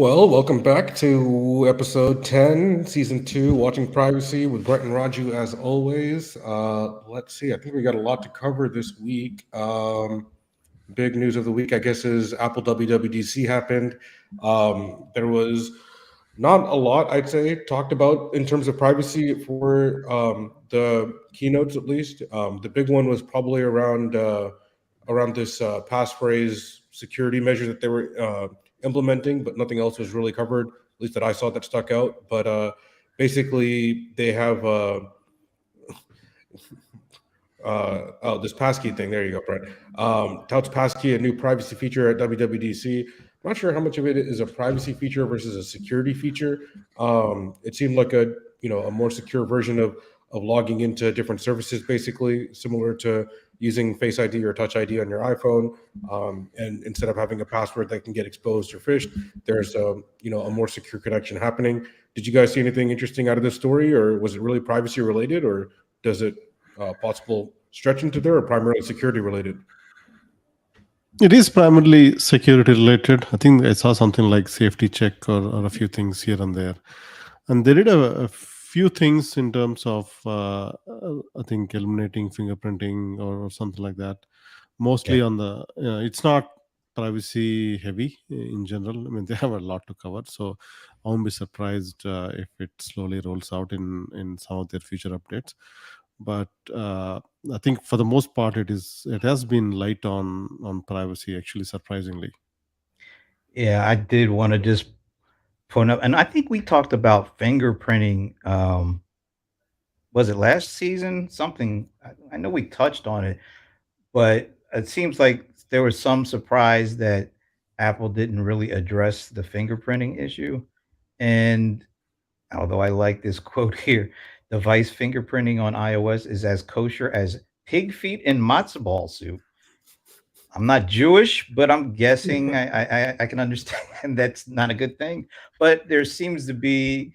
Well, welcome back to episode 10, season 2, Watching Privacy with Brett and Raju as always. Let's see, I think we got a lot to cover this week. Big news of the week, I guess, is Apple WWDC happened. There was not a lot, I'd say, talked about in terms of privacy for the keynotes, at least. The big one was probably around this passphrase security measure that they were implementing, but nothing else was really covered, at least that I saw that stuck out. But basically, they have this Passkey thing. There you go, Brett. Touts Passkey, a new privacy feature at WWDC. I'm not sure how much of it is a privacy feature versus a security feature. It seemed like a more secure version of logging into different services, basically similar to using Face ID or Touch ID on your iPhone. And instead of having a password that can get exposed or phished, there's a more secure connection happening. Did you guys see anything interesting out of this story, or was it really privacy related, or does it possible stretch into there, or primarily security related? It is primarily security related. I think I saw something like safety check or a few things here and there. And they did a few things in terms of, I think, eliminating fingerprinting or something like that. Mostly on the, it's not privacy heavy in general. I mean, they have a lot to cover. So I won't be surprised if it slowly rolls out in some of their future updates. But I think for the most part, it has been light on privacy, actually, surprisingly. Yeah, I did want to just point up, and I think we talked about fingerprinting. Was it last season? Something I know we touched on it, but it seems like there was some surprise that Apple didn't really address the fingerprinting issue. And although I like this quote here, device fingerprinting on iOS is as kosher as pig feet in matzo ball soup. I'm not Jewish, but I'm guessing I can understand that's not a good thing. But there seems to be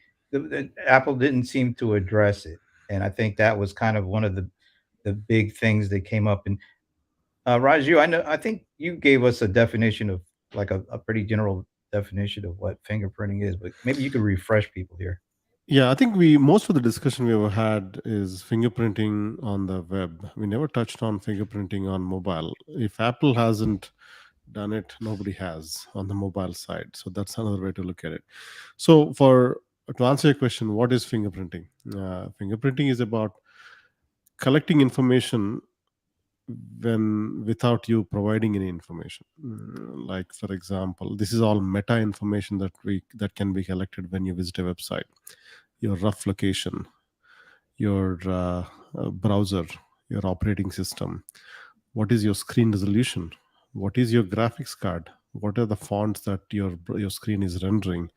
Apple didn't seem to address it, and I think that was kind of one of the big things that came up. And Raju, I think you gave us a definition of like a pretty general definition of what fingerprinting is, but maybe you could refresh people here. Yeah, I think most of the discussion we ever had is fingerprinting on the web. We never touched on fingerprinting on mobile. If Apple hasn't done it, nobody has on the mobile side. So that's another way to look at it. So to answer your question, what is fingerprinting? Fingerprinting is about collecting information without you providing any information. Like, for example, this is all meta information that can be collected when you visit a website. Your rough location, your browser, your operating system, what is your screen resolution, what is your graphics card, what are the fonts that your screen is rendering.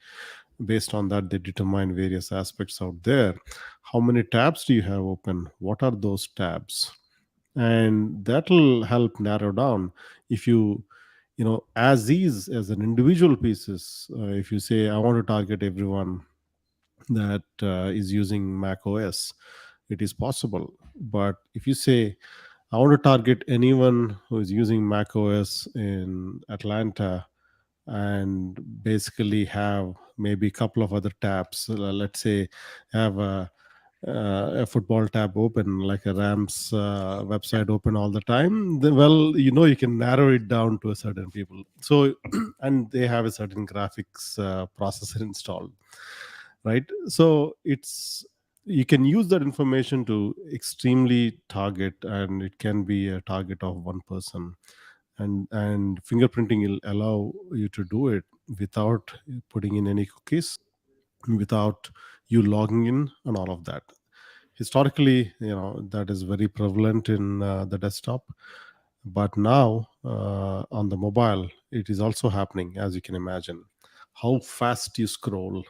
Based on that, they determine various aspects out there. How many tabs do you have open? What are those tabs? And that will help narrow down if as an individual pieces. If you say, I want to target everyone that is using Mac OS, it is possible. But if you say, I want to target anyone who is using Mac OS in Atlanta, and basically have maybe a couple of other tabs, let's say have a football tab open, like a Rams website open all the time, then, you can narrow it down to a certain people. So and they have a certain graphics processor installed, right? So you can use that information to extremely target, and it can be a target of one person. And fingerprinting will allow you to do it without putting in any cookies, without you logging in, and all of that. Historically, that is very prevalent in the desktop, but now on the mobile, it is also happening, as you can imagine. How fast you scroll,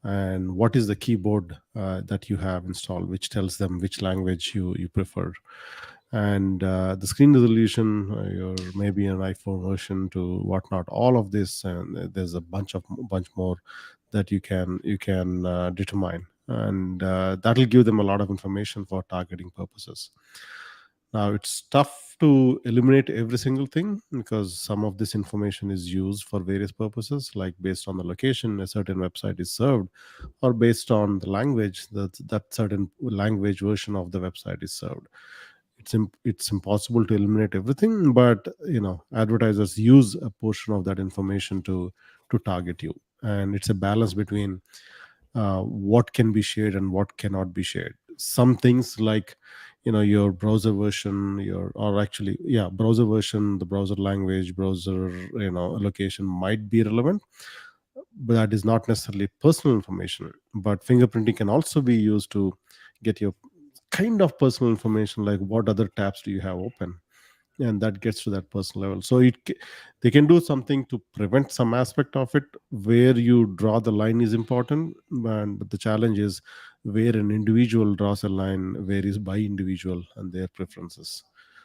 and what is the keyboard that you have installed, which tells them which language you prefer, and the screen resolution, your maybe an iPhone version to whatnot, all of this, and there's a bunch more that you can determine, and that'll give them a lot of information for targeting purposes. Now, it's tough to eliminate every single thing because some of this information is used for various purposes, like based on the location a certain website is served, or based on the language that certain language version of the website is served. It's impossible to eliminate everything, but advertisers use a portion of that information to target you, and it's a balance between what can be shared and what cannot be shared. Some things like your browser version, browser version, the browser language, browser location might be relevant, but that is not necessarily personal information. But fingerprinting can also be used to get your kind of personal information, like what other tabs do you have open, and that gets to that personal level. So they can do something to prevent some aspect of it. Where you draw the line is important, but the challenge is where an individual draws a line varies by individual and their preferences.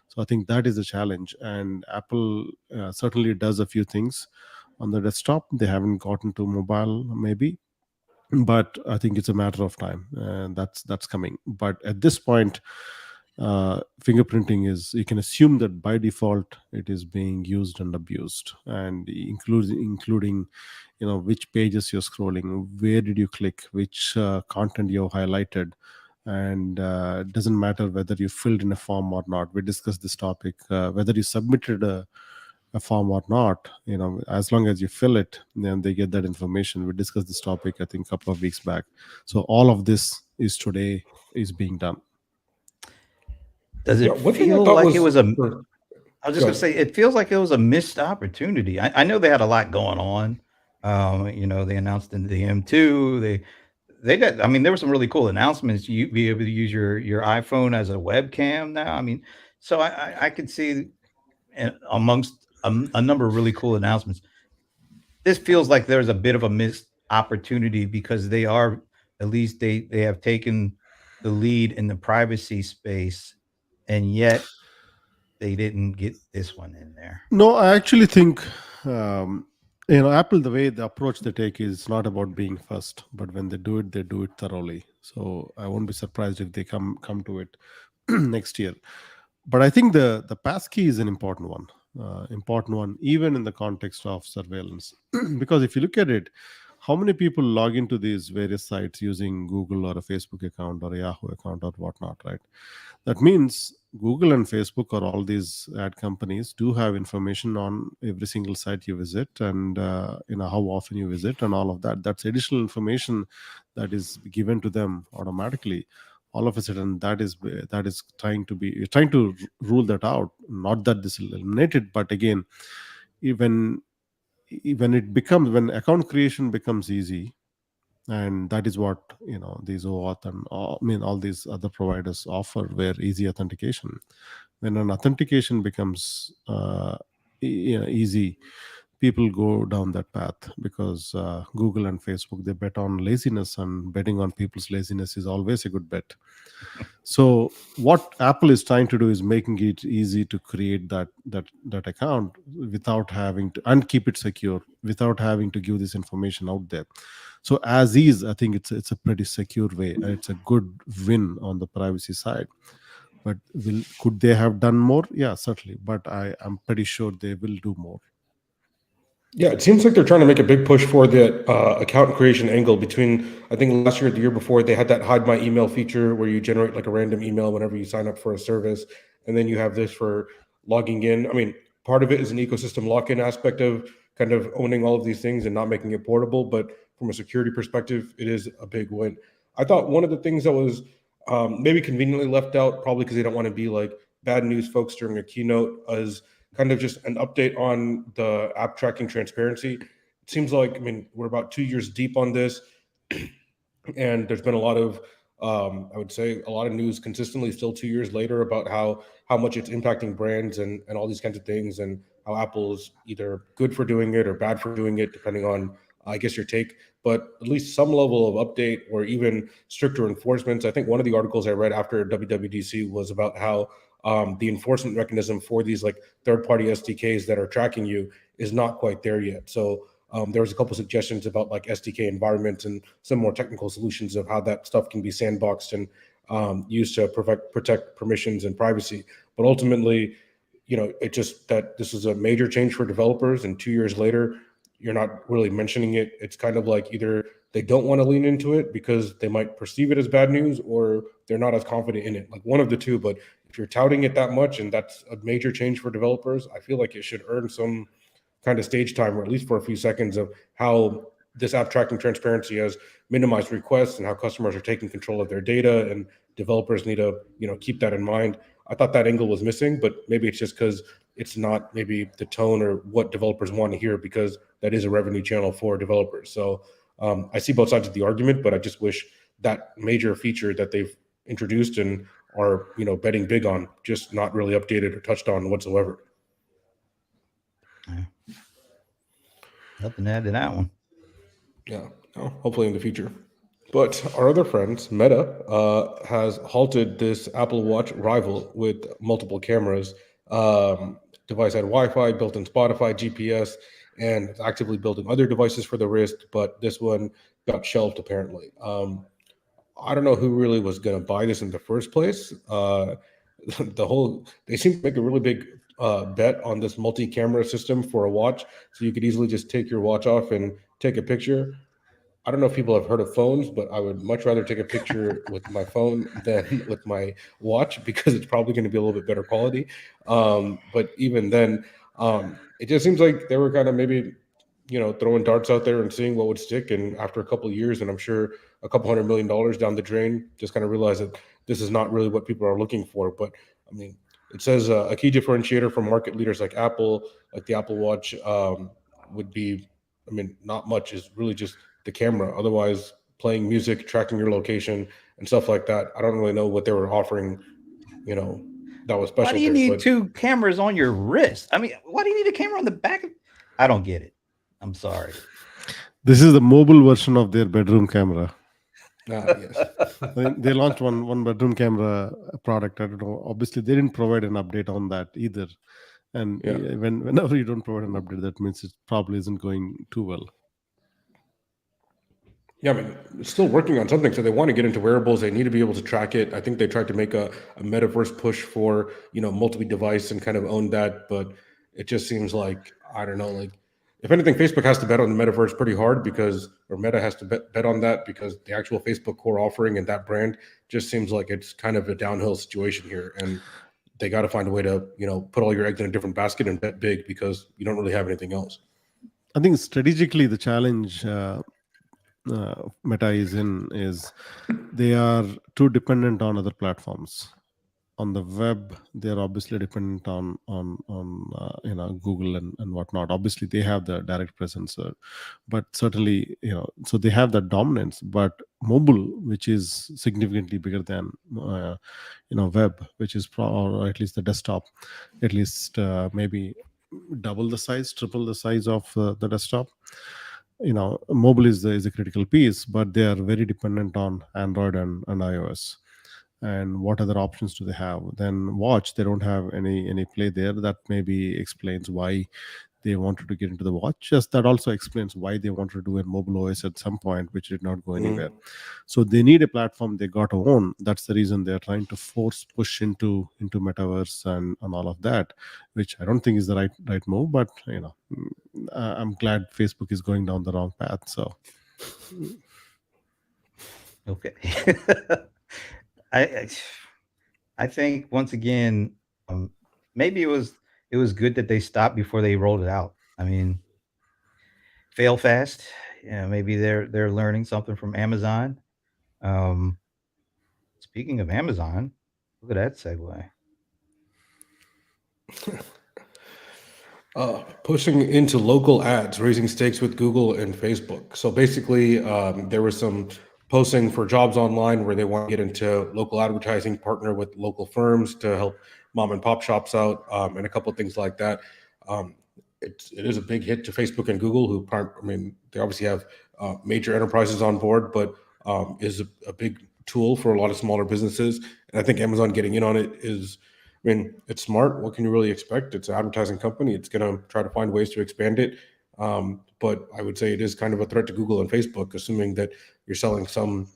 So I think that is a challenge, and Apple certainly does a few things on the desktop. They haven't gotten to mobile maybe, but I think it's a matter of time, and that's coming. But at this point, fingerprinting is, you can assume that by default it is being used and abused, and including which pages you're scrolling, where did you click, which content you highlighted, and it doesn't matter whether you filled in a form or not. We discussed this topic, whether you submitted a form or not, as long as you fill it, then they get that information. We discussed this topic, I think, a couple of weeks back. So all of this is being done. Does it one thing I feel thought like it was a or- I was just Go gonna say, it feels like it was a missed opportunity. I know they had a lot going on. They announced in the M2. They got. I mean, there were some really cool announcements. You be able to use your iPhone as a webcam now. I mean, so I could see amongst a number of really cool announcements. This feels like there's a bit of a missed opportunity because they are, at least they have taken the lead in the privacy space, and yet they didn't get this one in there. No, I actually think Apple, the way the approach they take is not about being first, but when they do it thoroughly. So I won't be surprised if they come to it next year. But I think the passkey is an important one, even in the context of surveillance. Because if you look at it, how many people log into these various sites using Google or a Facebook account or a Yahoo account or whatnot, right? That means Google and Facebook or all these ad companies do have information on every single site you visit, and how often you visit and all of that. That's additional information that is given to them automatically. All of a sudden, that is trying to rule that out. Not that this will eliminate it, but again, even when account creation becomes easy, and that is what these OAuth and all these other providers offer, where easy authentication. When an authentication becomes easy, people go down that path, because Google and Facebook, they bet on laziness, and betting on people's laziness is always a good bet. So what Apple is trying to do is making it easy to create that account without having to, and keep it secure without having to give this information out there. So as is, I think it's a pretty secure way, and it's a good win on the privacy side. But could they have done more? Yeah, certainly. But I'm pretty sure they will do more. Yeah, it seems like they're trying to make a big push for the account creation angle. Between, I think, last year or the year before, they had that hide my email feature where you generate like a random email whenever you sign up for a service. And then you have this for logging in. I mean, part of it is an ecosystem lock-in aspect of kind of owning all of these things and not making it portable. But from a security perspective, it is a big win. I thought one of the things that was maybe conveniently left out, probably because they don't want to be like bad news folks during a keynote, is kind of just an update on the app tracking transparency. It seems like, I mean, we're about 2 years deep on this, and there's been a lot of, I would say, a lot of news consistently still 2 years later about how much it's impacting brands and all these kinds of things, and how Apple is either good for doing it or bad for doing it, depending on, I guess, your take. But at least some level of update or even stricter enforcements. I think one of the articles I read after WWDC was about how the enforcement mechanism for these like third-party SDKs that are tracking you is not quite there yet. So there was a couple suggestions about like SDK environments and some more technical solutions of how that stuff can be sandboxed and used to protect permissions and privacy. But ultimately, it just that this is a major change for developers, and 2 years later, you're not really mentioning it. It's kind of like either they don't want to lean into it because they might perceive it as bad news, or they're not as confident in it. Like one of the two. But if you're touting it that much, and that's a major change for developers, I feel like it should earn some kind of stage time, or at least for a few seconds, of how this app tracking transparency has minimized requests and how customers are taking control of their data, and developers need to keep that in mind. I thought that angle was missing, but maybe it's just because it's not maybe the tone or what developers want to hear, because that is a revenue channel for developers. So I see both sides of the argument, but I just wish that major feature that they've introduced and are betting big on, just not really updated or touched on whatsoever. Nothing to add to that one. Yeah, hopefully in the future. But our other friends, Meta, has halted this Apple Watch rival with multiple cameras. Device had Wi-Fi, built-in Spotify, GPS, and it's actively building other devices for the wrist, but this one got shelved apparently. I don't know who really was going to buy this in the first place. They seem to make a really big bet on this multi-camera system for a watch, so you could easily just take your watch off and take a picture. I don't know if people have heard of phones, but I would much rather take a picture with my phone than with my watch, because it's probably going to be a little bit better quality. But even then, it just seems like they were kind of maybe, throwing darts out there and seeing what would stick. And after a couple of years, and I'm sure a couple $100 million down the drain, just kind of realize that this is not really what people are looking for. But I mean, it says a key differentiator from market leaders like Apple, like the Apple Watch, would be, not much, is really just the camera. Otherwise, playing music, tracking your location, and stuff like that. I don't really know what they were offering, that was special. Why do you need two cameras on your wrist? I mean, why do you need a camera on the back? I don't get it. I'm sorry. This is the mobile version of their bedroom camera. Yes. They launched one bedroom camera product. I don't know. Obviously, they didn't provide an update on that either. And whenever you don't provide an update, that means it probably isn't going too well. Yeah, it's still working on something. So they want to get into wearables. They need to be able to track it. I think they tried to make a metaverse push for, multi-device and kind of own that. But it just seems like, I don't know, like, if anything, Facebook has to bet on the metaverse pretty hard, or Meta has to bet on that, because the actual Facebook core offering and that brand just seems like it's kind of a downhill situation here. And they got to find a way to, put all your eggs in a different basket and bet big, because you don't really have anything else. I think strategically the challenge Meta is they are too dependent on other platforms. On the web, they're obviously dependent on Google and whatnot. Obviously, they have the direct presence, but certainly so they have that dominance. But mobile, which is significantly bigger than web, which is or at least the desktop, at least maybe double the size, triple the size of the desktop. Mobile is a critical piece, but they are very dependent on Android and iOS. And what other options do they have? Then watch, they don't have any play there. That maybe explains why they wanted to get into the watch. Just that also explains why they wanted to do a mobile OS at some point, which did not go anywhere. So they need a platform they got to own. That's the reason they're trying to push into metaverse and all of that, which I don't think is the right move. But I'm glad Facebook is going down the wrong path. So okay. I think once again, maybe it was good that they stopped before they rolled it out. I mean, fail fast. Yeah, maybe they're learning something from Amazon. Speaking of Amazon, look at that segue. Pushing into local ads, raising stakes with Google and Facebook. So basically, there was some posting for jobs online where they want to get into local advertising, partner with local firms to help mom and pop shops out, and a couple of things like that. It is a big hit to Facebook and Google, who, they obviously have major enterprises on board, but is a big tool for a lot of smaller businesses. And I think Amazon getting in on it is, it's smart. What can you really expect? It's an advertising company. It's going to try to find ways to expand it. But I would say it is kind of a threat to Google and Facebook, assuming that you're selling some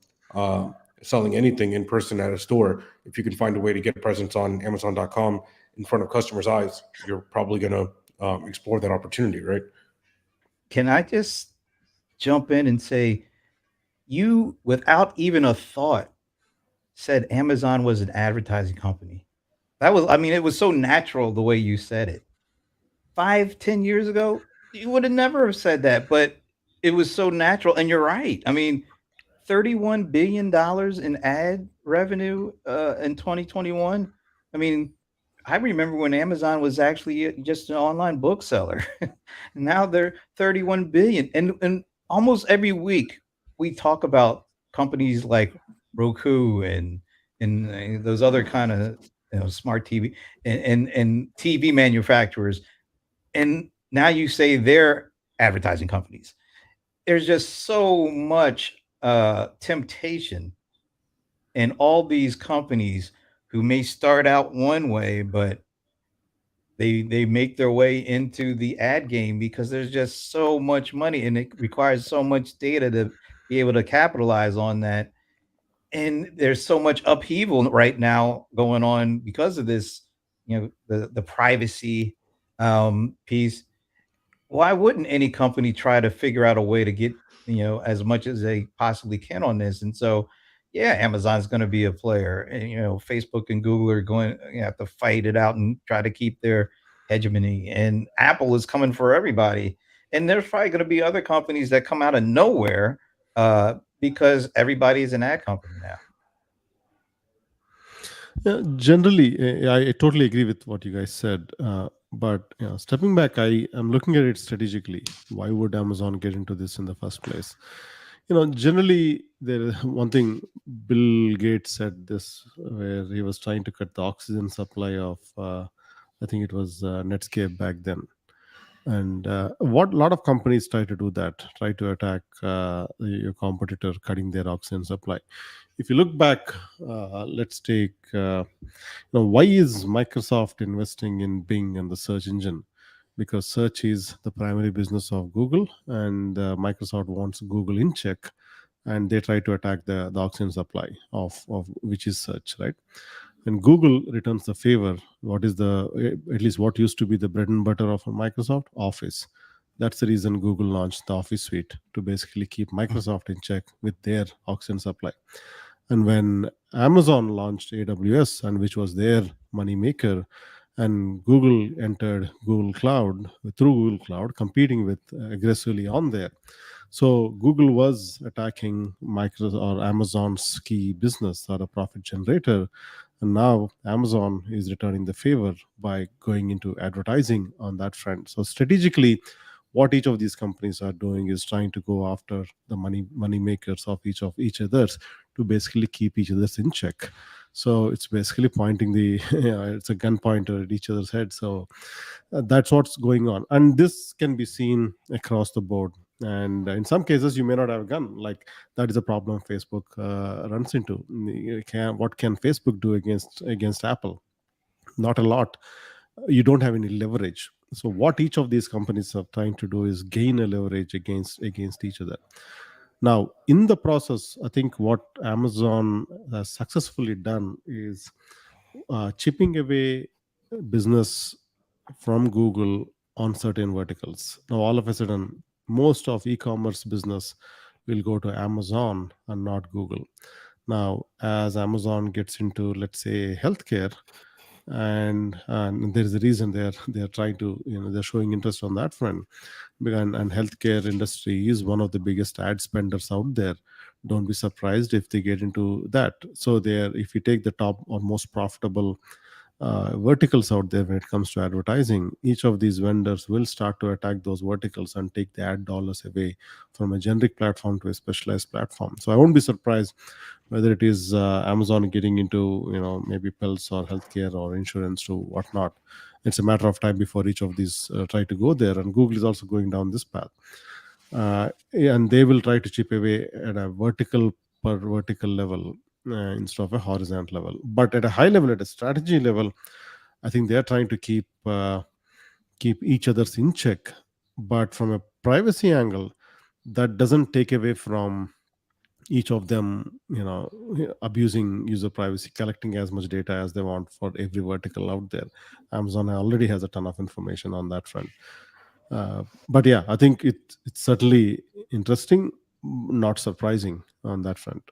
selling anything in person at a store. If you can find a way to get a presence on Amazon.com in front of customers' eyes, you're probably going to explore that opportunity, right? Can I just jump in and say, you, without even a thought, said Amazon was an advertising company. That was, I mean, it was so natural the way you said it. 5, 10 years ago, you would have never have said that, but it was so natural. And you're right. I mean, $31 billion in ad revenue in 2021. I mean, I remember when Amazon was actually just an online bookseller. Now they're 31 billion. And almost every week we talk about companies like Roku and those other kind of smart TV and TV manufacturers. And now you say they're advertising companies. There's just so much temptation in all these companies who may start out one way, but they make their way into the ad game because there's just so much money and it requires so much data to be able to capitalize on that. And there's so much upheaval right now going on because of this, the privacy piece. Why wouldn't any company try to figure out a way to get as much as they possibly can on this? And so, yeah, Amazon's going to be a player, and Facebook and Google are going to have to fight it out and try to keep their hegemony. And Apple is coming for everybody, and there's probably going to be other companies that come out of nowhere because everybody's an ad company now. Yeah, generally, I totally agree with what you guys said. But stepping back, I am looking at it strategically. Why would Amazon get into this in the first place? Generally, there is one thing Bill Gates said this, where he was trying to cut the oxygen supply of, I think it was Netscape back then. And what a lot of companies try to do that, try to attack your competitor, cutting their oxygen supply. If you look back, let's take, why is Microsoft investing in Bing and the search engine? Because search is the primary business of Google, and Microsoft wants Google in check, and they try to attack the oxygen supply of which is search, right? And Google returns the favor. What is at least what used to be the bread and butter of Microsoft? Office. That's the reason Google launched the Office suite, to basically keep Microsoft in check with their oxygen supply. And when Amazon launched AWS, and which was their money maker, and Google entered Google Cloud through Google Cloud, competing with aggressively on there. So Google was attacking Microsoft or Amazon's key business or a profit generator. And now Amazon is returning the favor by going into advertising on that front. So strategically, what each of these companies are doing is trying to go after the money makers of each others, to basically keep each other's in check. So it's basically pointing it's a gun pointer at each other's head. So that's what's going on. And this can be seen across the board. And in some cases, you may not have a gun. Like, that is a problem Facebook runs into. What can Facebook do against Apple? Not a lot. You don't have any leverage. So what each of these companies are trying to do is gain a leverage against each other. Now, in the process, I think what Amazon has successfully done is chipping away business from Google on certain verticals. Now, all of a sudden, most of e-commerce business will go to Amazon and not Google. Now, as Amazon gets into, let's say, healthcare, and there's a reason they're trying to, they're showing interest on that front. And healthcare industry is one of the biggest ad spenders out there. Don't be surprised if they get into that. So if you take the top or most profitable verticals out there when it comes to advertising, each of these vendors will start to attack those verticals and take the ad dollars away from a generic platform to a specialized platform. So I won't be surprised whether it is Amazon getting into maybe pills or healthcare or insurance to whatnot. It's a matter of time before each of these try to go there. And Google is also going down this path. And they will try to chip away at a vertical per vertical level instead of a horizontal level. But at a high level, at a strategy level, I think they are trying to keep each other's in check. But from a privacy angle, that doesn't take away from each of them, abusing user privacy, collecting as much data as they want for every vertical out there. Amazon already has a ton of information on that front. But yeah, I think it's certainly interesting, not surprising on that front.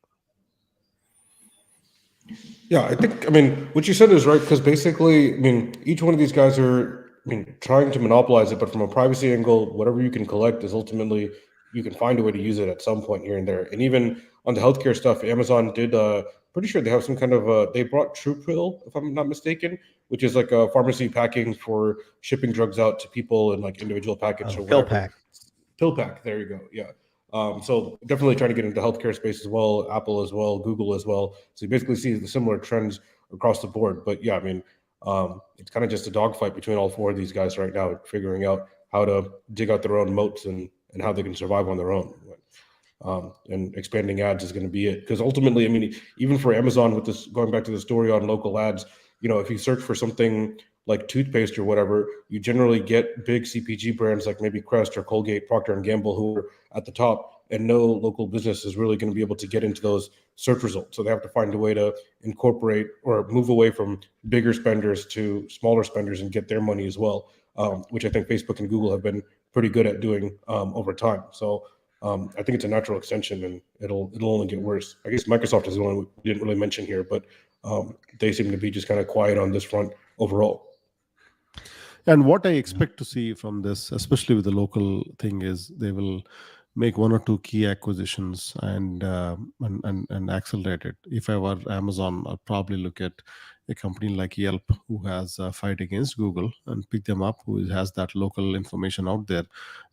Yeah, I mean, what you said is right, because basically, I mean, each one of these guys are, I mean, trying to monopolize it, but from a privacy angle, whatever you can collect is ultimately, you can find a way to use it at some point here and there. And even on the healthcare stuff, Amazon did, pretty sure they have some kind of, they brought TruePill, if I'm not mistaken, which is like a pharmacy packing for shipping drugs out to people in like individual packets or Pill whatever. pack. Pill pack, there you go. Yeah. So definitely trying to get into healthcare space as well, Apple as well, Google as well. So you basically see the similar trends across the board. But yeah, I mean, it's kind of just a dogfight between all four of these guys right now, figuring out how to dig out their own moats and how they can survive on their own. And expanding ads is going to be it. Because ultimately, I mean, even for Amazon, with this, going back to the story on local ads, if you search for something like toothpaste or whatever, you generally get big CPG brands like maybe Crest or Colgate, Procter and Gamble, who are at the top, and no local business is really going to be able to get into those search results. So they have to find a way to incorporate or move away from bigger spenders to smaller spenders and get their money as well, which I think Facebook and Google have been pretty good at doing over time. So I think it's a natural extension, and it'll only get worse. I guess Microsoft is the one we didn't really mention here, but they seem to be just kind of quiet on this front overall. And what I expect to see from this, especially with the local thing, is they will make one or two key acquisitions and accelerate it. If I were Amazon, I'd probably look at a company like Yelp, who has a fight against Google, and pick them up, who has that local information out there,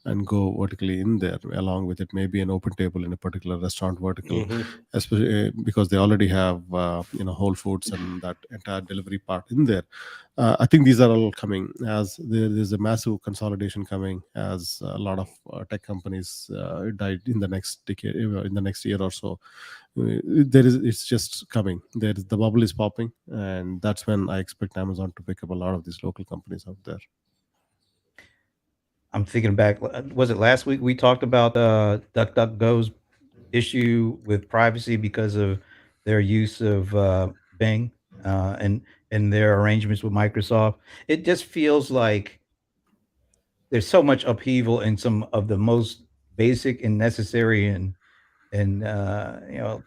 and go vertically in there. Along with it, maybe an open table in a particular restaurant vertical, especially because they already have Whole Foods and that entire delivery part in there. I think these are all coming as there's a massive consolidation coming, as a lot of tech companies died in the next decade, in the next year or so. It's just coming. The bubble is popping, and that's when I expect Amazon to pick up a lot of these local companies out there. I'm thinking back. Was it last week we talked about DuckDuckGo's issue with privacy because of their use of Bing and their arrangements with Microsoft? It just feels like there's so much upheaval in some of the most basic and necessary and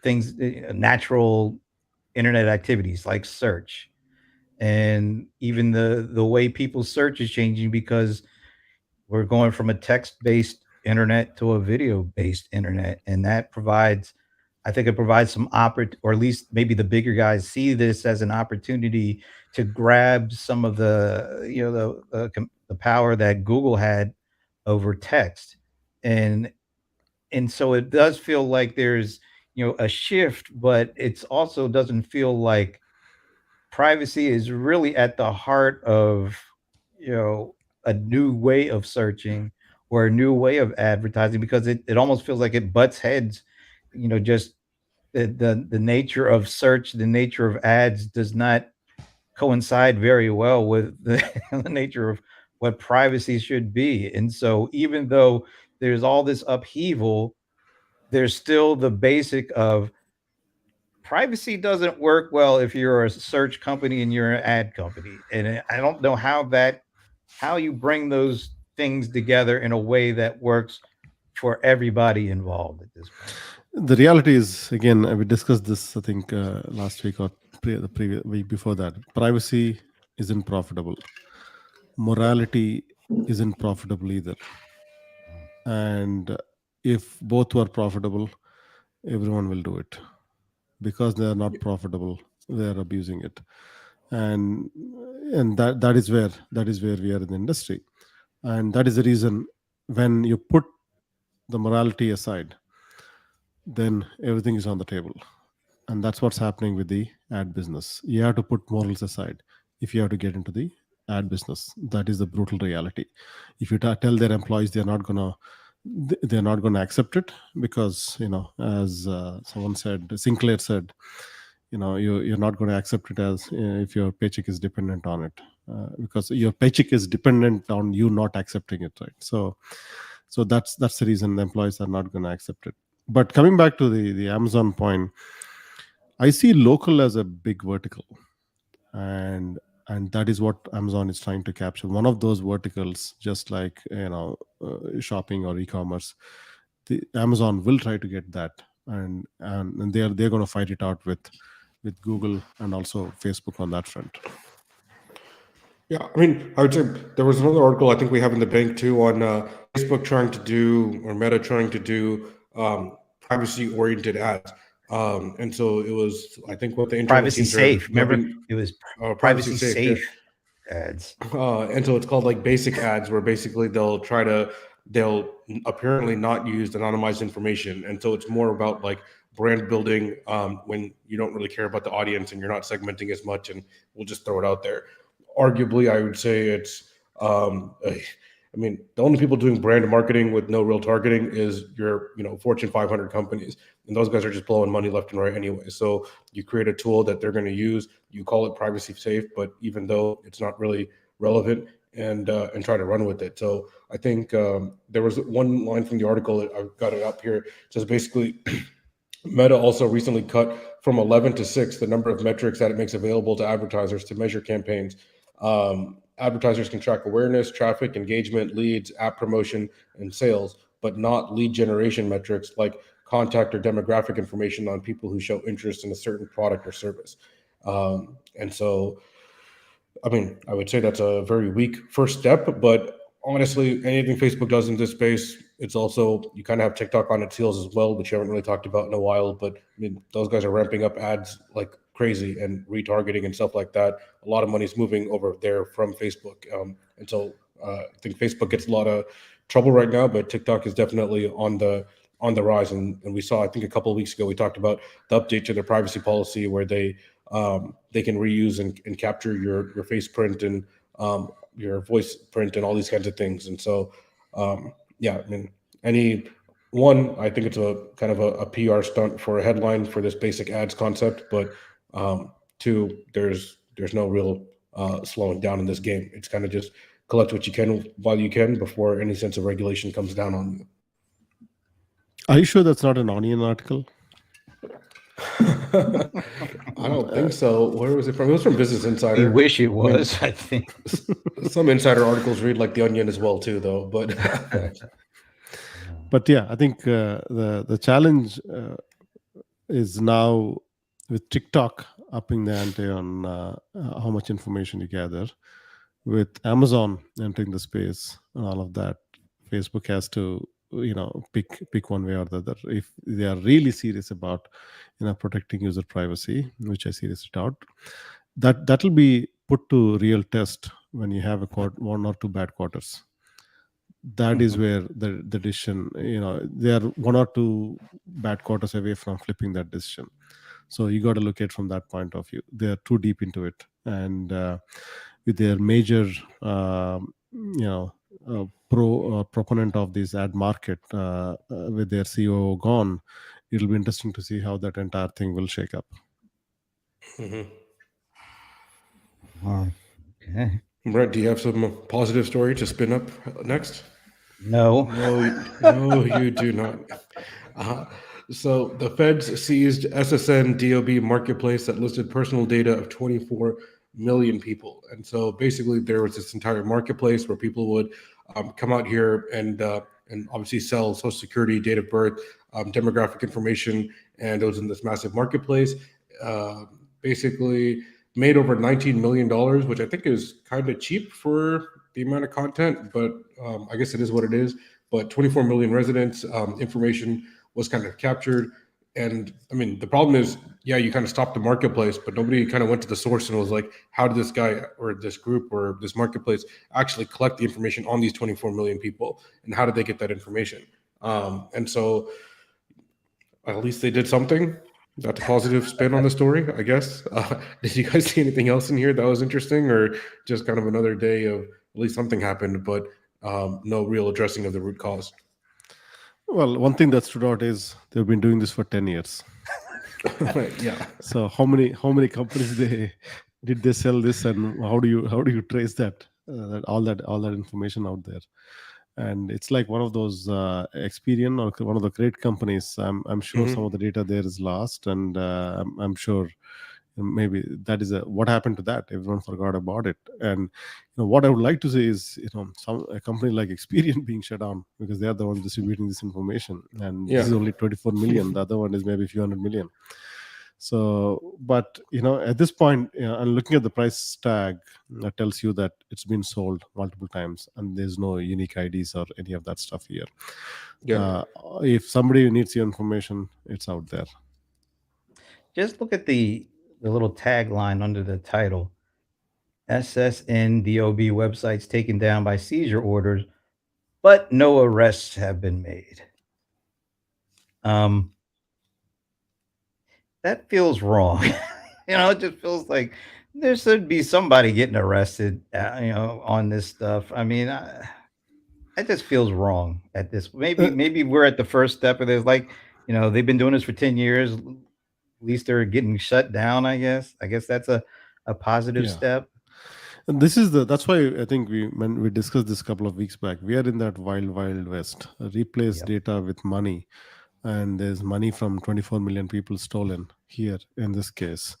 things, natural internet activities like search, and even the way people search is changing because we're going from a text-based internet to a video-based internet, and that provides, I think it provides some or at least maybe the bigger guys see this as an opportunity to grab some of the the power that Google had over text, and so it does feel like there's a shift, but it's also doesn't feel like privacy is really at the heart of a new way of searching or a new way of advertising, because it almost feels like it butts heads, just the nature of search, the nature of ads does not coincide very well with the, the nature of what privacy should be. And so even though there's all this upheaval, there's still the basic of privacy doesn't work well if you're a search company and you're an ad company. And I don't know how you bring those things together in a way that works for everybody involved at this point. The reality is, again, we discussed this, I think, last week or the previous week before that. Privacy isn't profitable. Morality isn't profitable either. And if both were profitable, everyone will do it. Because they are not profitable, they are abusing it. And that is where we are in the industry. And that is the reason, when you put the morality aside, then everything is on the table. And that's what's happening with the ad business. You have to put morals aside if you have to get into the ad business. That is the brutal reality. If you tell their employees they're not gonna accept it, because as someone said, Sinclair said, you're not going to accept it as if your paycheck is dependent on it, because your paycheck is dependent on you not accepting it, right? So that's the reason the employees are not going to accept it. But coming back to the Amazon point, I see local as a big vertical, and that is what Amazon is trying to capture. One of those verticals, just like shopping or e-commerce, the Amazon will try to get that, and they're going to fight it out with Google and also Facebook on that front. Yeah, I mean, I would say there was another article I think we have in the bank too on Facebook trying to do, or Meta trying to do privacy-oriented ads. And so it was, I think, what the internal Privacy teams are safe. Remember, dubbing, it was privacy privacy safe. safe ads. And so it's called like basic ads, where basically they'll apparently not use anonymized information. And so it's more about like brand building when you don't really care about the audience and you're not segmenting as much, and we'll just throw it out there. Arguably, I would say it's, I mean, the only people doing brand marketing with no real targeting is your, Fortune 500 companies. And those guys are just blowing money left and right anyway. So you create a tool that they're going to use, you call it privacy safe, but even though it's not really relevant, and try to run with it. So I think there was one line from the article, I've got it up here. It says basically, Meta also recently cut from 11 to 6 the number of metrics that it makes available to advertisers to measure campaigns. Advertisers can track awareness, traffic, engagement, leads, app promotion, and sales, but not lead generation metrics like contact or demographic information on people who show interest in a certain product or service. And so, I mean, I would say that's a very weak first step, but honestly, anything Facebook does in this space, it's also, you kind of have TikTok on its heels as well, which you haven't really talked about in a while. But I mean, those guys are ramping up ads like crazy and retargeting and stuff like that. A lot of money's moving over there from Facebook. And so I think Facebook gets a lot of trouble right now, but TikTok is definitely on the rise. And we saw, I think a couple of weeks ago, we talked about the update to their privacy policy where they can reuse and capture your face print and your voice print and all these kinds of things. And so, yeah, I mean, I think it's a kind of a PR stunt for a headline for this basic ads concept, but two, there's no real slowing down in this game. It's kind of just collect what you can while you can before any sense of regulation comes down on you. Are you sure that's not an Onion article? I don't think so. Where was it from? It was from Business Insider. You wish it was, I think. Some insider articles read like The Onion as well too, though. But yeah, I think the challenge is now with TikTok upping the ante on how much information you gather. With Amazon entering the space and all of that, Facebook has to pick one way or the other. If they are really serious about protecting user privacy, which I seriously doubt, that will be put to real test when you have one or two bad quarters. That is where the decision, they are one or two bad quarters away from flipping that decision. So you got to look at it from that point of view. They are too deep into it, and with their major proponent of this ad market with their CEO gone, it'll be interesting to see how that entire thing will shake up. Mm-hmm. Okay. Brett, do you have some positive story to spin up next? No, you do not. So the feds seized SSNDOB marketplace that listed personal data of 24 million people. And so basically there was this entire marketplace where people would come out here and obviously sell social security, date of birth, demographic information. And it was in this massive marketplace, basically made over $19 million, which I think is kind of cheap for the amount of content, but I guess it is what it is. But 24 million residents, information was kind of captured. And I mean, the problem is, yeah, you kind of stopped the marketplace, but nobody kind of went to the source and was like, how did this guy or this group or this marketplace actually collect the information on these 24 million people? And how did they get that information? And so at least they did something. That's a positive spin on the story, I guess. Did you guys see anything else in here that was interesting, or just kind of another day of at least something happened, but no real addressing of the root cause? Well, one thing that stood out is they've been doing this for 10 years. Yeah. So how many companies did they sell this, and how do you trace that all that information out there? and it's like one of those Experian or one of the great companies. I'm sure some of the data there is lost, and I'm sure maybe that is what happened to that. Everyone forgot about it. And what I would like to say is, a company like Experian being shut down because they are the ones distributing this information, and this is only 24 million. The other one is maybe a few hundred million. So, but at this point, and looking at the price tag, that tells you that it's been sold multiple times, and there's no unique IDs or any of that stuff here. If somebody needs your information, it's out there. Just look at the little tagline under the title. SSNDOB websites taken down by seizure orders, but no arrests have been made. That feels wrong. It just feels like there should be somebody getting arrested, on this stuff. I mean, it just feels wrong at this. Maybe we're at the first step of this. Like, they've been doing this for 10 years. At least they're getting shut down, I guess. I guess that's a positive step. And that's why I think when we discussed this a couple of weeks back, we are in that wild west. Replace data with money. And there's money from 24 million people stolen here in this case.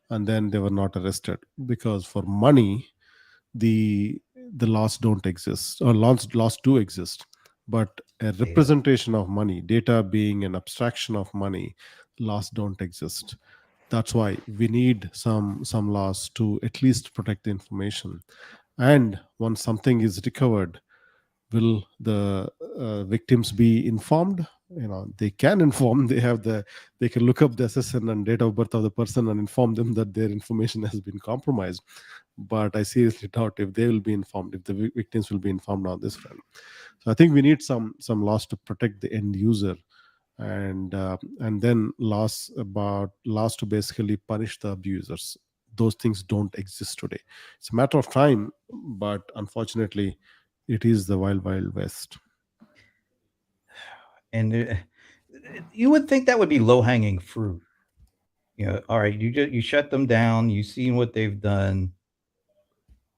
And then they were not arrested because for money, the laws don't exist, or laws do exist. But a representation of money, data being an abstraction of money, laws don't exist. That's why we need some laws to at least protect the information. And once something is recovered, will the victims be informed? They can inform. They can look up the SSN and date of birth of the person and inform them that their information has been compromised. But I seriously doubt if they will be informed, if the victims will be informed on this front. So I think we need some laws to protect the end user, and then laws to basically punish the abusers. Those things don't exist today. It's a matter of time, but unfortunately, it is the wild west. And you would think that would be low-hanging fruit. All right, you shut them down. You've seen what they've done.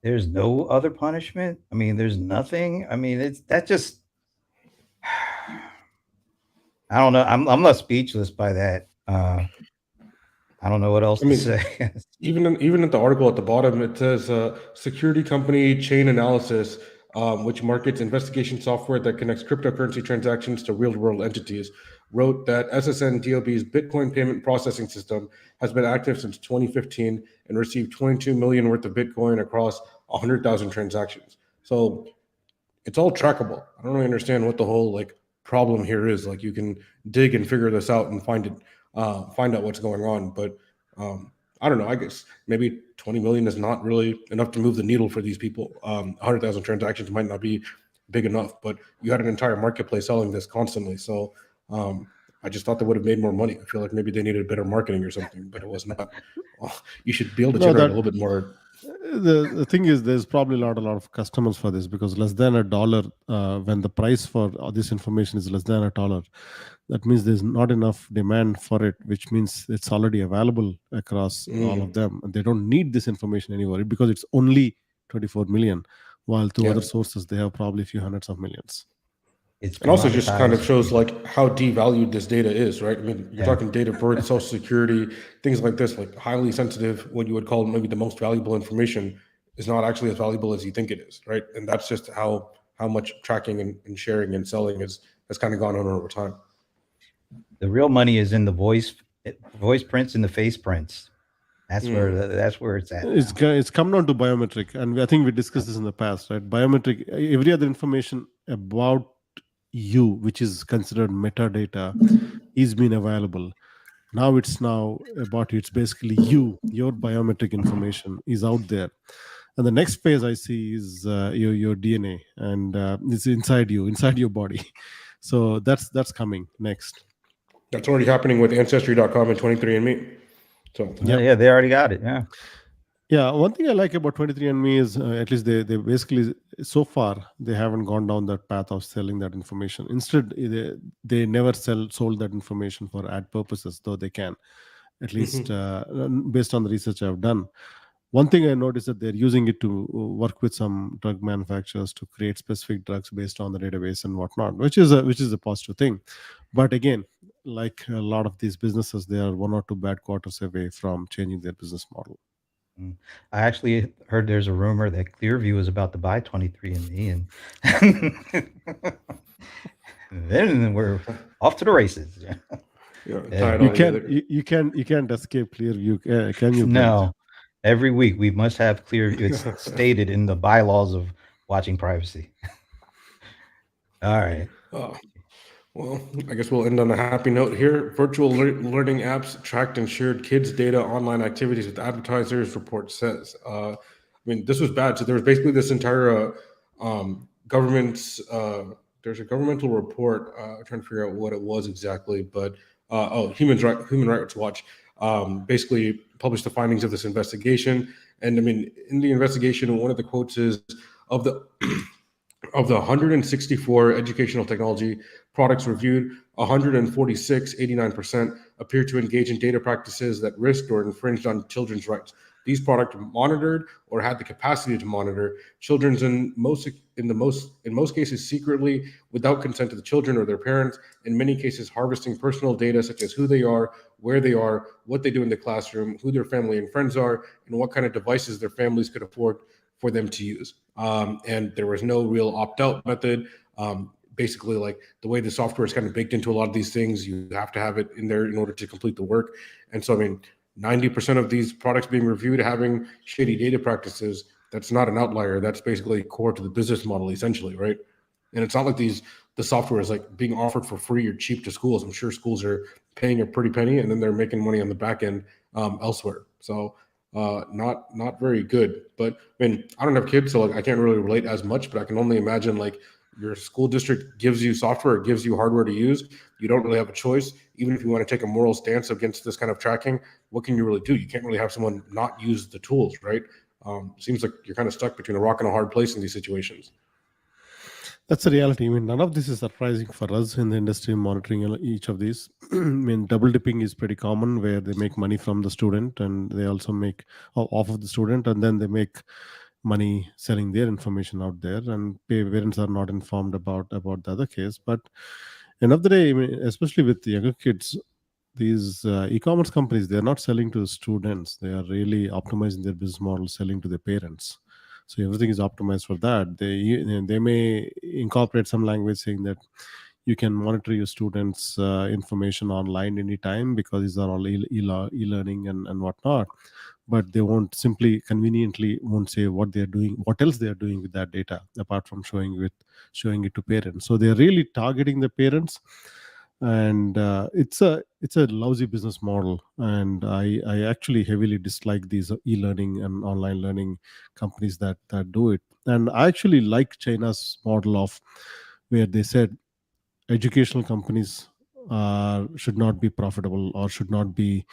There's no other punishment. I mean, there's nothing. I mean, that just. I don't know. I'm left speechless by that. I don't know what else to say. even at the article at the bottom, it says security company Chainalysis, which markets investigation software that connects cryptocurrency transactions to real-world entities, wrote that SSNDOB's Bitcoin payment processing system has been active since 2015 and received 22 million worth of Bitcoin across 100,000 transactions. So it's all trackable. I don't really understand what the whole problem here is. You can dig and figure this out and find out what's going on. But I don't know. I guess maybe 20 million is not really enough to move the needle for these people. 100,000 transactions might not be big enough, but you had an entire marketplace selling this constantly. So I just thought they would have made more money. I feel like maybe they needed better marketing or something, but it was not. Well, you should be able to generate a little bit more. The thing is, there's probably a lot of customers for this, because less than $1, when the price for this information is less than $1, that means there's not enough demand for it, which means it's already available across all of them. And they don't need this information anymore because it's only 24 million, while to other sources, they have probably a few hundreds of millions. And also just kind of shows how devalued this data is, right? I mean, you're talking date of birth, social security, things like this, highly sensitive, what you would call maybe the most valuable information is not actually as valuable as you think it is, right? And that's just how much tracking and sharing and selling has kind of gone on over time. The real money is in the voice prints and the face prints. That's where it's at. It's come down to biometric, and I think we discussed this in the past, right? Biometric, every other information about you, which is considered metadata, is being available. Now it's about you. It's basically your biometric information is out there. And the next phase I see is your DNA, and it's inside your body. So that's coming next. That's already happening with Ancestry.com and 23andMe. So yeah, they already got it. Yeah, one thing I like about 23andMe is at least they basically, so far, they haven't gone down that path of selling that information. Instead, they never sold that information for ad purposes, though they can, at least based on the research I've done. One thing I noticed that they're using it to work with some drug manufacturers to create specific drugs based on the database and whatnot, which is a positive thing. But again, like a lot of these businesses, they are 1 or 2 bad quarters away from changing their business model. I actually heard there's a rumor that Clearview is about to buy 23andMe, and then we're off to the races. Yeah, Yeah. tie it You all together. you can't escape Clearview, can you? Brent? No, every week we must have Clearview. It's stated in the bylaws of watching privacy. All right. Well, I guess we'll end on a happy note here. Virtual learning apps tracked and shared kids' data, online activities with advertisers, report says. I mean, this was bad. So there was basically this entire government's, there's a governmental report. I'm trying to figure out what it was exactly, but Human Rights Watch basically published the findings of this investigation. And I mean, in the investigation, one of the quotes is of the 164 educational technology products reviewed, 146, 89%, appear to engage in data practices that risked or infringed on children's rights. These products monitored or had the capacity to monitor children's in most cases secretly, without consent of the children or their parents. In many cases, harvesting personal data such as who they are, where they are, what they do in the classroom, who their family and friends are, and what kind of devices their families could afford for them to use. And there was no real opt-out method. Basically, like the way the software is kind of baked into a lot of these things, you have to have it in there in order to complete the work. And so, I mean, 90% of these products being reviewed having shady data practices, that's not an outlier. That's basically core to the business model, essentially, right? And it's not like the software is like being offered for free or cheap to schools. I'm sure schools are paying a pretty penny, and then they're making money on the back end elsewhere. So not very good. But I mean, I don't have kids, so like I can't really relate as much, but I can only imagine like your school district gives you software, it gives you hardware to use. You don't really have a choice. Even if you want to take a moral stance against this kind of tracking, what can you really do? You can't really have someone not use the tools, right? Seems like you're kind of stuck between a rock and a hard place in these situations. That's the reality. I mean, none of this is surprising for us in the industry monitoring each of these. I mean, double dipping is pretty common, where they make money from the student and they also make off of the student, and then they make money selling their information out there, and parents are not informed about the other case. But end of the day, I mean, especially with the younger kids, these e-commerce companies, they're not selling to the students. They are really optimizing their business model, selling to their parents. So everything is optimized for that. They may incorporate some language saying that you can monitor your students' information online anytime, because these are all e-learning and whatnot. But they won't simply conveniently won't say what they're doing, what else they're doing with that data, apart from showing it to parents. So they're really targeting the parents, and it's a lousy business model. And I actually heavily dislike these e-learning and online learning companies that do it. And I actually like China's model of where they said educational companies should not be profitable or should not be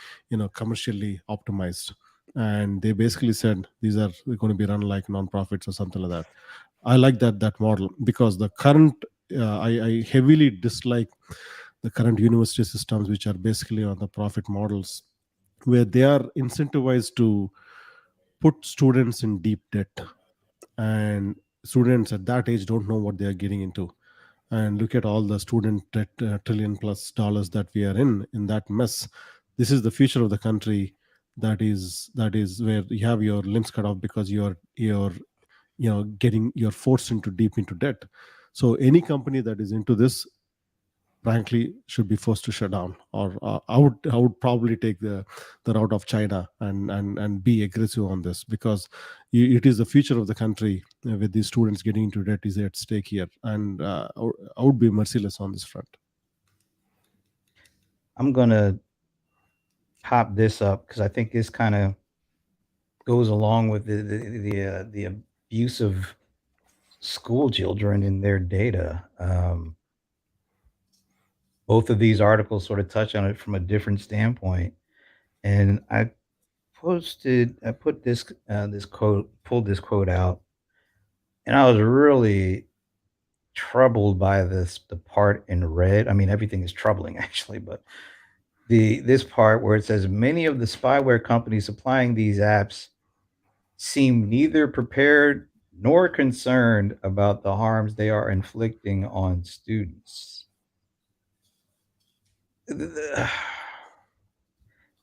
commercially optimized. And they basically said these are going to be run like nonprofits or something like that. I like that model, because the current I heavily dislike the current university systems, which are basically on the profit models, where they are incentivized to put students in deep debt, and students at that age don't know what they are getting into. And look at all the student debt, trillion plus dollars that we are in that mess. This is the future of the country. That is where you have your limbs cut off because you're forced into deep into debt. So any company that is into this, frankly, should be forced to shut down. Or I would probably take the route of China and be aggressive on this, because it is the future of the country. With these students getting into debt is at stake here, and I would be merciless on this front. I'm gonna pop this up because I think this kind of goes along with the abuse of school children in their data. Both of these articles sort of touch on it from a different standpoint, and I put this pulled this quote out, and I was really troubled by the part in red. I mean, everything is troubling actually, but this part where it says many of the spyware companies supplying these apps seem neither prepared nor concerned about the harms they are inflicting on students.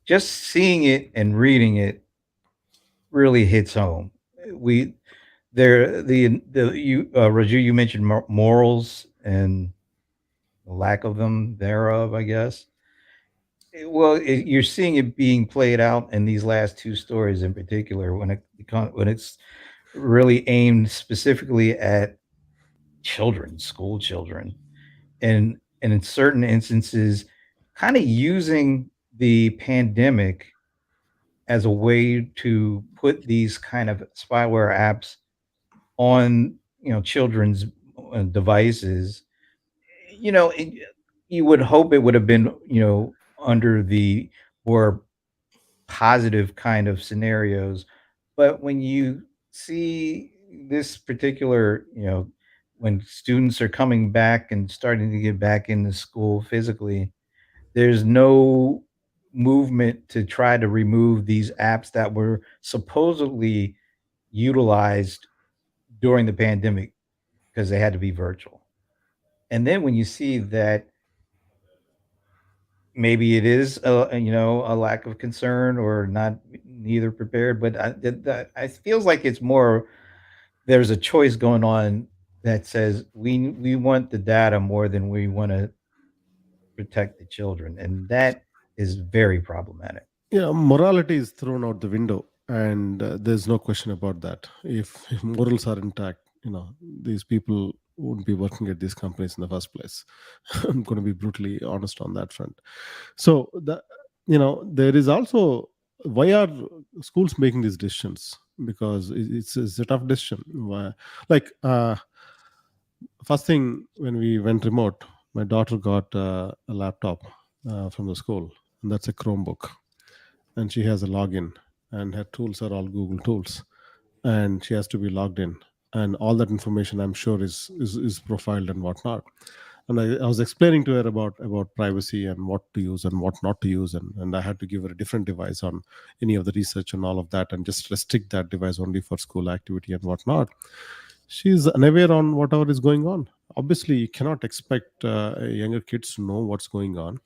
Just seeing it and reading it really hits home. We there the you Raju, you mentioned morals and the lack of them thereof, I guess. Well, you're seeing it being played out in these last two stories in particular when it's really aimed specifically at children, school children, and in certain instances, kind of using the pandemic as a way to put these kind of spyware apps on children's devices. You know, you would hope it would have been under the more positive kind of scenarios, but when you see this particular, when students are coming back and starting to get back into school physically, there's no movement to try to remove these apps that were supposedly utilized during the pandemic because they had to be virtual. And then when you see that maybe it is a lack of concern or not neither prepared, but that it feels like it's more there's a choice going on that says we want the data more than we want to protect the children, and that is very problematic. Yeah, morality is thrown out the window, and there's no question about that. If morals are intact, these people wouldn't be working at these companies in the first place. I'm going to be brutally honest on that front. So there is also, why are schools making these decisions? Because it's a tough decision. Like first thing, when we went remote, my daughter got a laptop from the school, and that's a Chromebook, and she has a login, and her tools are all Google tools, and she has to be logged in, and all that information, I'm sure, is profiled and whatnot. And I was explaining to her about privacy and what to use and what not to use, and I had to give her a different device on any of the research and all of that, and just restrict that device only for school activity and whatnot. She's unaware on whatever is going on. Obviously, you cannot expect younger kids to know what's going on.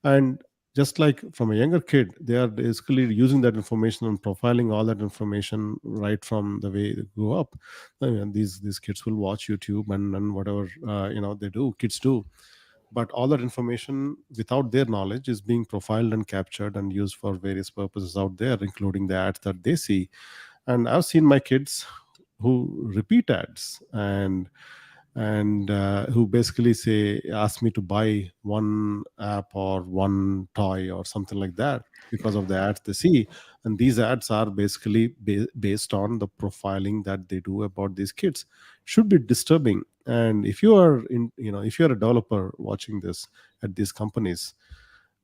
And just like from a younger kid, they are basically using that information and profiling all that information right from the way they grow up. I mean, these kids will watch YouTube and whatever they do, kids do. But all that information, without their knowledge, is being profiled and captured and used for various purposes out there, including the ads that they see. And I've seen my kids who repeat ads and who basically ask me to buy one app or one toy or something like that because of the ads they see. And these ads are basically based on the profiling that they do about these kids. Should be disturbing. And if you are if you're a developer watching this at these companies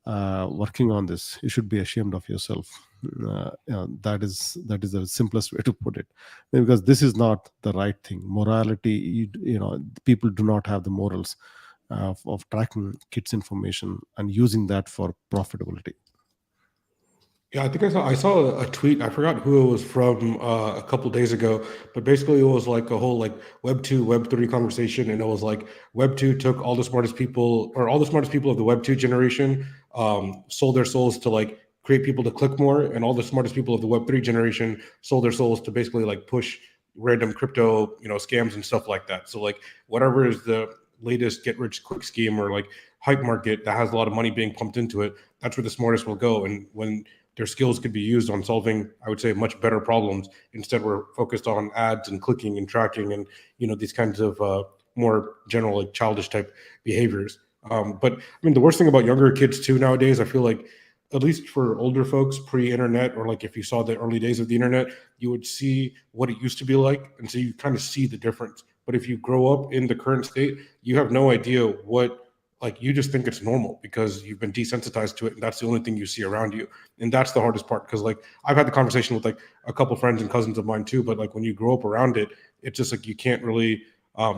working on this, you should be ashamed of yourself. That is the simplest way to put it, because this is not the right thing. Morality, people do not have the morals of tracking kids' information and using that for profitability. Yeah, I think I saw a tweet. I forgot who it was from a couple days ago, but basically it was like a whole like Web 2, Web 3 conversation, and it was like Web 2 took all the smartest people, or all the smartest people of the Web 2 generation, sold their souls to like create people to click more, and all the smartest people of the Web 3 generation sold their souls to basically like push random crypto, scams and stuff like that. So like whatever is the latest get rich quick scheme or like hype market that has a lot of money being pumped into it, that's where the smartest will go. And when their skills could be used on solving, I would say, much better problems. Instead, we're focused on ads and clicking and tracking and these kinds of more general like childish type behaviors. But I mean, the worst thing about younger kids too nowadays, I feel like, at least for older folks pre-internet, or like if you saw the early days of the internet, you would see what it used to be like, and so you kind of see the difference. But if you grow up in the current state, you have no idea what, like, you just think it's normal because you've been desensitized to it, and that's the only thing you see around you. And that's the hardest part, because like I've had the conversation with like a couple friends and cousins of mine too, but like when you grow up around it, it's just like you can't really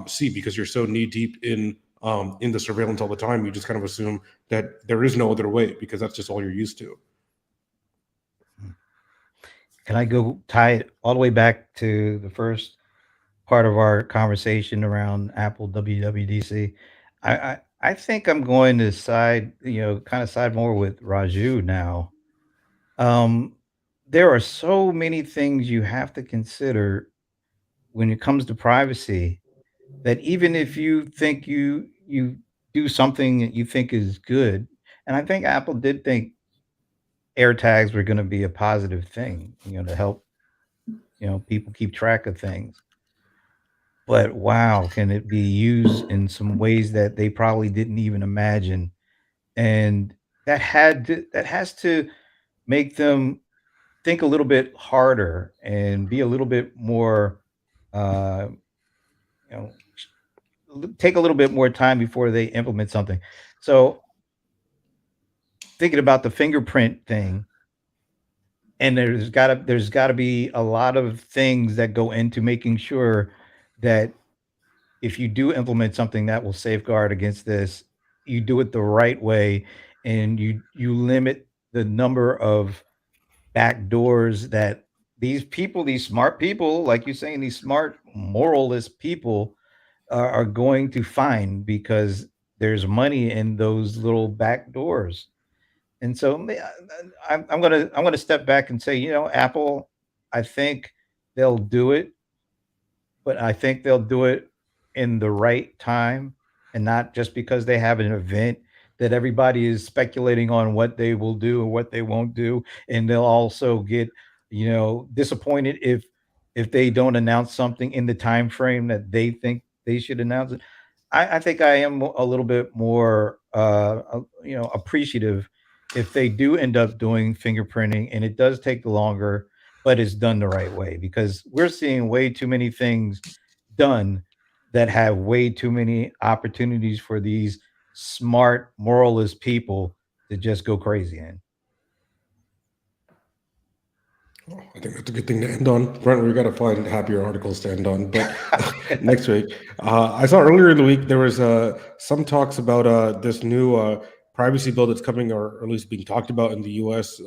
see, because you're so knee deep in the surveillance all the time. You just kind of assume that there is no other way because that's just all you're used to. can I go tie it all the way back to the first part of our conversation around Apple WWDC? I think I'm going to side, kind of side more with Raju now. Um, there are so many things you have to consider when it comes to privacy that even if you think you do something that you think is good, and I think Apple did think AirTags were going to be a positive thing, to help people keep track of things. But wow, can it be used in some ways that they probably didn't even imagine? And that has to make them think a little bit harder and be a little bit more, uh, you know, take a little bit more time before they implement something. So thinking about the fingerprint thing, and there's gotta be a lot of things that go into making sure that if you do implement something that will safeguard against this, you do it the right way, and you limit the number of back doors that these smart people, like you're saying, these smart moralist people are going to find because there's money in those little back doors. And so I'm gonna step back and say, Apple, I think they'll do it, but I think they'll do it in the right time and not just because they have an event that everybody is speculating on what they will do and what they won't do. And they'll also get, disappointed if they don't announce something in the time frame that they think they should announce it. I think I am a little bit more appreciative if they do end up doing fingerprinting and it does take longer, but it's done the right way, because we're seeing way too many things done that have way too many opportunities for these smart moralist people to just go crazy in. I think that's a good thing to end on. Brent, we got to find happier articles to end on. But next week, I saw earlier in the week there was some talks about this new privacy bill that's coming, or at least being talked about in the U.S.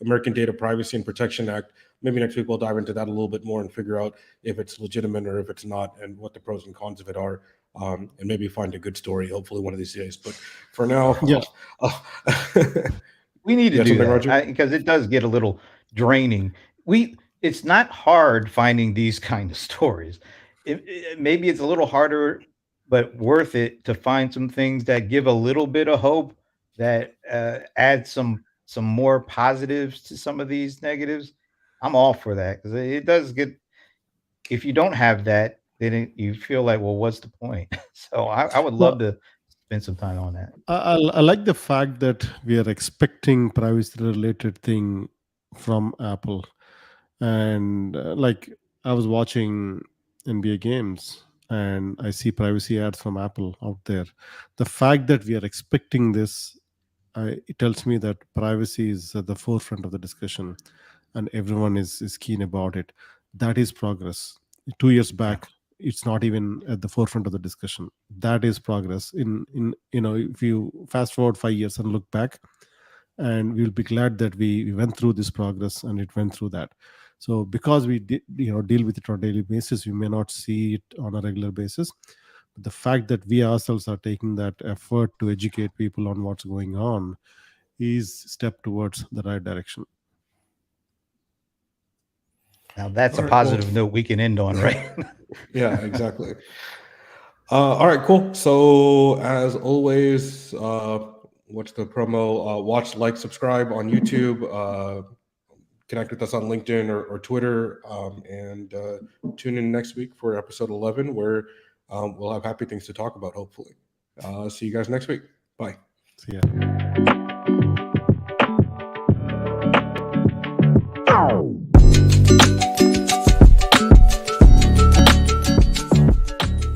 American Data Privacy and Protection Act. Maybe next week we'll dive into that a little bit more and figure out if it's legitimate or if it's not, and what the pros and cons of it are, and maybe find a good story. Hopefully, one of these days. But for now, Yeah. We need to You have do something, that Roger? because it does get a little draining. It's not hard finding these kind of stories. Maybe it's a little harder, but worth it to find some things that give a little bit of hope, that add some more positives to some of these negatives. I'm all for that because it does get. If you don't have that, then you feel like, well, what's the point? So I would love Well, to spend some time on that. I like the fact that we are expecting privacy related thing from Apple. And like, I was watching NBA games and I see privacy ads from Apple out there. The fact that we are expecting this, it tells me that privacy is at the forefront of the discussion and everyone is keen about it. That is progress. 2 years Yeah. back, it's not even at the forefront of the discussion. That is progress. In if you fast forward 5 years and look back, and we'll be glad that we went through this progress and it went through that. So because we deal with it on a daily basis, we may not see it on a regular basis, but the fact that we ourselves are taking that effort to educate people on what's going on is step towards the right direction. Now that's All a right. Well, positive note we can end on, right? yeah, exactly. All right, cool. So as always, what's the promo? Watch, like, subscribe on YouTube. Connect with us on LinkedIn or Twitter, and tune in next week for episode 11, where we'll have happy things to talk about. Hopefully, see you guys next week. Bye. So yeah.